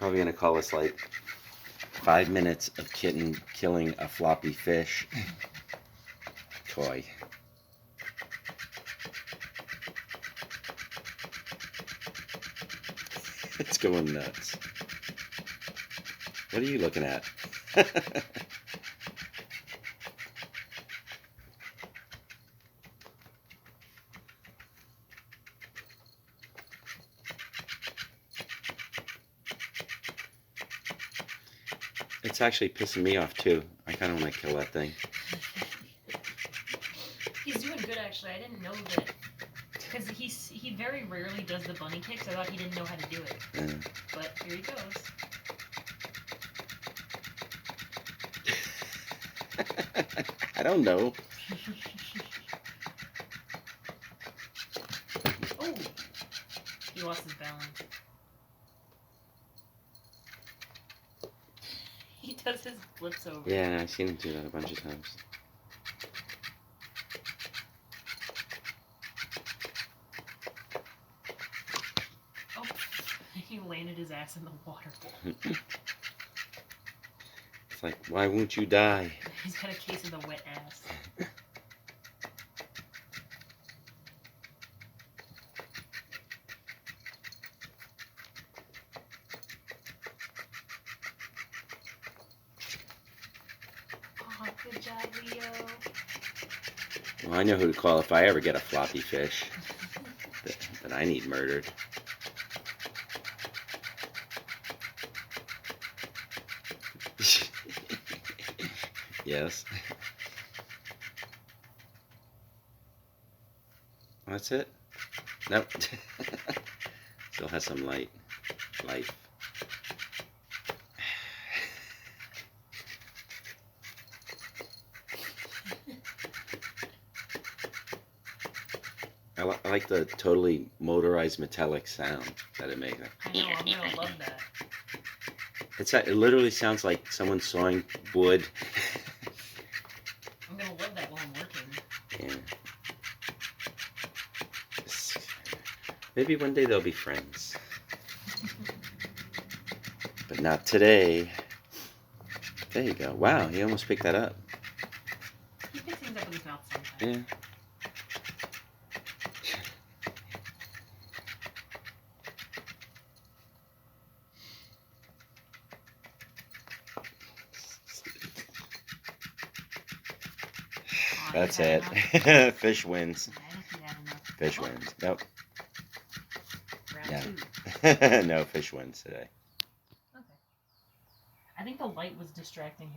probably gonna call this like 5 minutes of Kitten killing a floppy fish toy. It's going nuts. What are you looking at? It's actually pissing me off too. I kind of want to kill that thing. He's doing good actually. I didn't know that because he very rarely does the bunny kicks. I thought he didn't know how to do it. Yeah. But here he goes. I don't know. Oh, he lost his balance. He does his flips over. Yeah, I've seen him do that a bunch of times. Oh, he landed his ass in the water. It's like, why won't you die? He's got a case of the wet ass. Oh, good job, Leo. Well, I know who to call if I ever get a floppy fish that I need murdered. Yes. That's it? Nope. Still has some life. I like the totally motorized metallic sound that it makes. I know, I'm gonna love that. It literally sounds like someone sawing wood. I'm gonna love that while I'm working. Yeah. Maybe one day they'll be friends. But not today. There you go. Wow, he almost picked that up. He picks things up with his mouth sometimes. Yeah. That's it. Fish wins. I don't think I have enough. Fish wins. Nope. Round Yeah. 2. No, fish wins today. Okay. I think the light was distracting him.